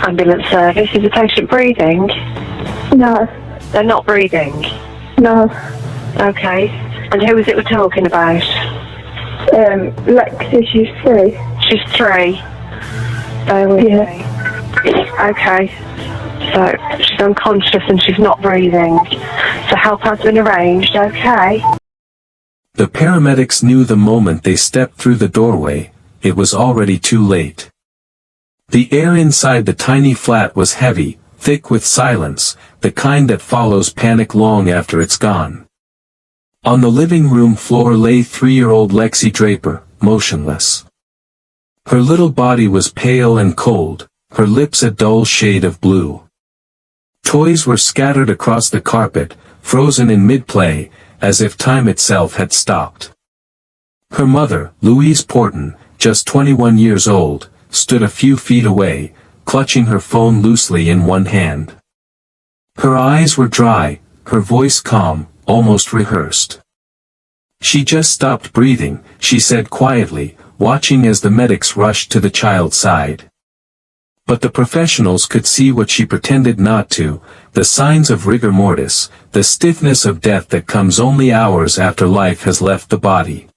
Ambulance service. Is the patient breathing? No. They're not breathing? No. Okay. And who was it we're talking about? Lexi, she's 3. She's 3. Bear with Yeah. me. Okay. So she's unconscious and she's not breathing. So help has been arranged, okay? The paramedics knew the moment they stepped through the doorway, it was already too late. The air inside the tiny flat was heavy, thick with silence, the kind that follows panic long after it's gone. On the living room floor lay 3-year-old Lexi Draper, motionless. Her little body was pale and cold, her lips a dull shade of blue. Toys were scattered across the carpet, frozen in mid-play, as if time itself had stopped. Her mother, Louise Porton, just 21 years old, stood a few feet away, clutching her phone loosely in one hand. Her eyes were dry, her voice calm, almost rehearsed. "She just stopped breathing," she said quietly, watching as the medics rushed to the child's side. But the professionals could see what she pretended not to, the signs of rigor mortis, the stiffness of death that comes only hours after life has left the body.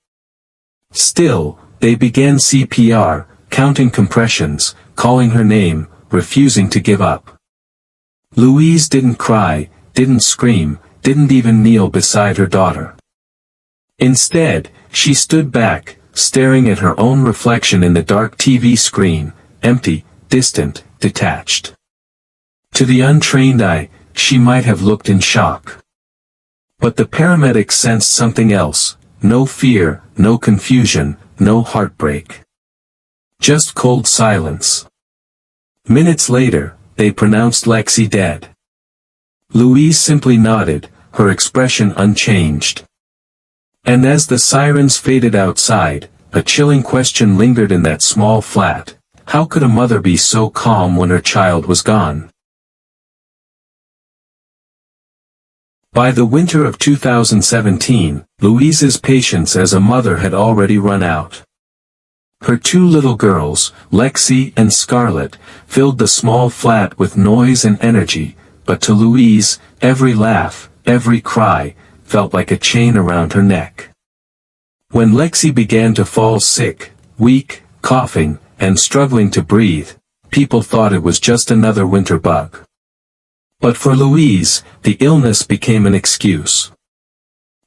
Still, they began CPR, counting compressions, calling her name, refusing to give up. Louise didn't cry, didn't scream, didn't even kneel beside her daughter. Instead, she stood back, staring at her own reflection in the dark TV screen, empty, distant, detached. To the untrained eye, she might have looked in shock. But the paramedics sensed something else, no fear, no confusion, no heartbreak. Just cold silence. Minutes later, they pronounced Lexi dead. Louise simply nodded, her expression unchanged. And as the sirens faded outside, a chilling question lingered in that small flat. How could a mother be so calm when her child was gone? By the winter of 2017, Louise's patience as a mother had already run out. Her 2 little girls, Lexi and Scarlett, filled the small flat with noise and energy, but to Louise, every laugh, every cry, felt like a chain around her neck. When Lexi began to fall sick, weak, coughing, and struggling to breathe, people thought it was just another winter bug. But for Louise, the illness became an excuse.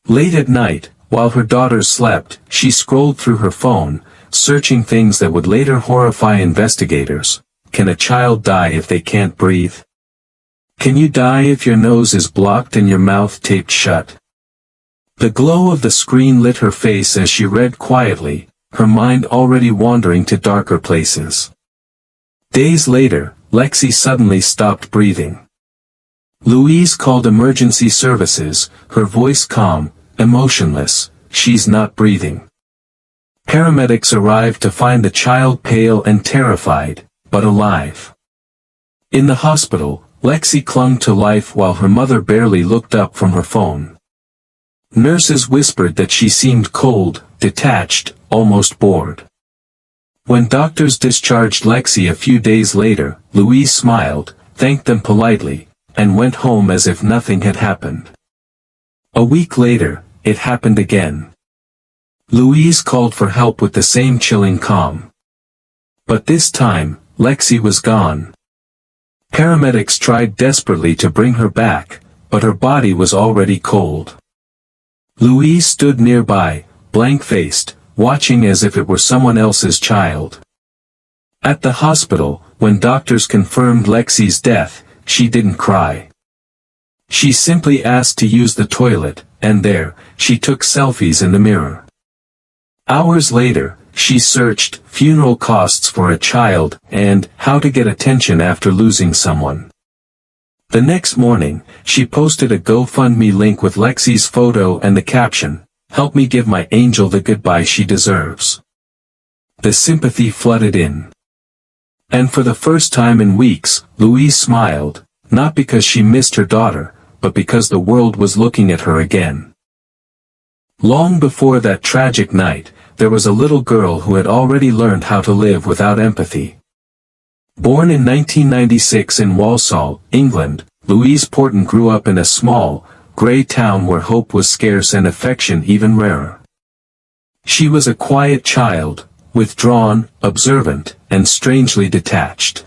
Late at night, while her daughters slept, she scrolled through her phone, searching things that would later horrify investigators. Can a child die if they can't breathe? Can you die if your nose is blocked and your mouth taped shut? The glow of the screen lit her face as she read quietly, her mind already wandering to darker places. Days later, Lexi suddenly stopped breathing. Louise called emergency services, her voice calm, emotionless. "She's not breathing." Paramedics arrived to find the child pale and terrified, but alive. In the hospital, Lexi clung to life while her mother barely looked up from her phone. Nurses whispered that she seemed cold, detached, almost bored. When doctors discharged Lexi a few days later, Louise smiled, thanked them politely, and went home as if nothing had happened. A week later, it happened again. Louise called for help with the same chilling calm. But this time, Lexi was gone. Paramedics tried desperately to bring her back, but her body was already cold. Louise stood nearby, blank-faced, watching as if it were someone else's child. At the hospital, when doctors confirmed Lexi's death, she didn't cry. She simply asked to use the toilet, and there, she took selfies in the mirror. Hours later, she searched funeral costs for a child and how to get attention after losing someone. The next morning, she posted a GoFundMe link with Lexi's photo and the caption, "Help me give my angel the goodbye she deserves." The sympathy flooded in. And for the first time in weeks, Louise smiled, not because she missed her daughter, but because the world was looking at her again. Long before that tragic night, there was a little girl who had already learned how to live without empathy. Born in 1996 in Walsall, England, Louise Porton grew up in a small, grey town where hope was scarce and affection even rarer. She was a quiet child, withdrawn, observant, and strangely detached.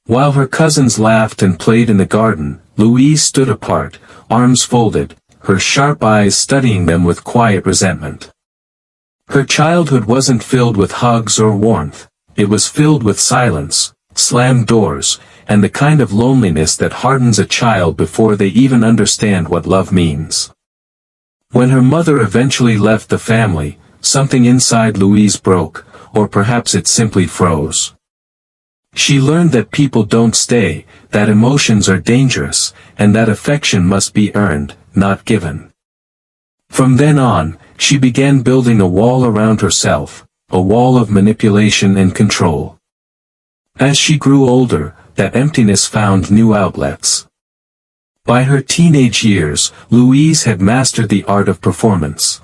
While her cousins laughed and played in the garden, Louise stood apart, arms folded, her sharp eyes studying them with quiet resentment. Her childhood wasn't filled with hugs or warmth, it was filled with silence, slammed doors, and the kind of loneliness that hardens a child before they even understand what love means. When her mother eventually left the family, something inside Louise broke, or perhaps it simply froze. She learned that people don't stay, that emotions are dangerous, and that affection must be earned, not given. From then on, she began building a wall around herself, a wall of manipulation and control. As she grew older, that emptiness found new outlets. By her teenage years, Louise had mastered the art of performance.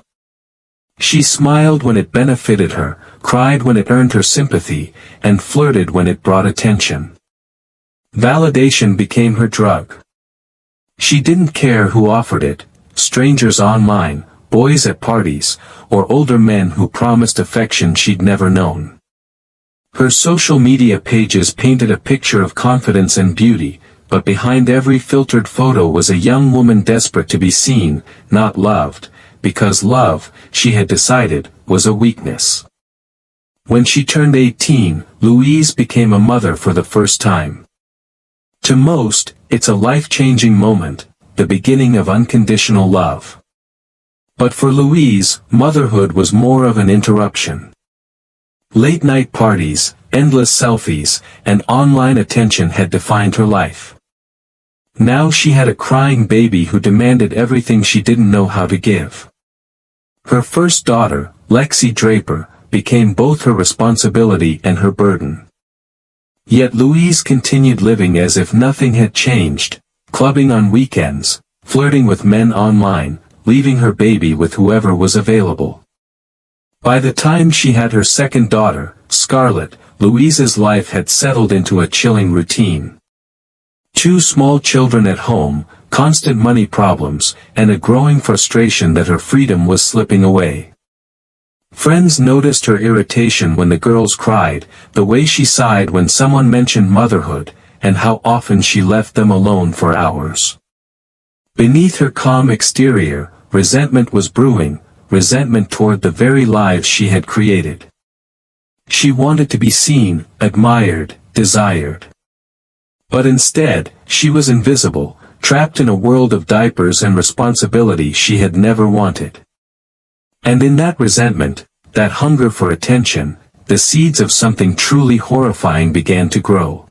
She smiled when it benefited her, cried when it earned her sympathy, and flirted when it brought attention. Validation became her drug. She didn't care who offered it, strangers online, boys at parties, or older men who promised affection she'd never known. Her social media pages painted a picture of confidence and beauty, but behind every filtered photo was a young woman desperate to be seen, not loved, because love, she had decided, was a weakness. When she turned 18, Louise became a mother for the first time. To most, it's a life-changing moment, the beginning of unconditional love. But for Louise, motherhood was more of an interruption. Late-night parties, endless selfies, and online attention had defined her life. Now she had a crying baby who demanded everything she didn't know how to give. Her first daughter, Lexi Draper, became both her responsibility and her burden. Yet Louise continued living as if nothing had changed, clubbing on weekends, flirting with men online, leaving her baby with whoever was available. By the time she had her second daughter, Scarlett, Louise's life had settled into a chilling routine. 2 small children at home, constant money problems, and a growing frustration that her freedom was slipping away. Friends noticed her irritation when the girls cried, the way she sighed when someone mentioned motherhood, and how often she left them alone for hours. Beneath her calm exterior, resentment was brewing, resentment toward the very lives she had created. She wanted to be seen, admired, desired. But instead, she was invisible, trapped in a world of diapers and responsibility she had never wanted. And in that resentment, that hunger for attention, the seeds of something truly horrifying began to grow.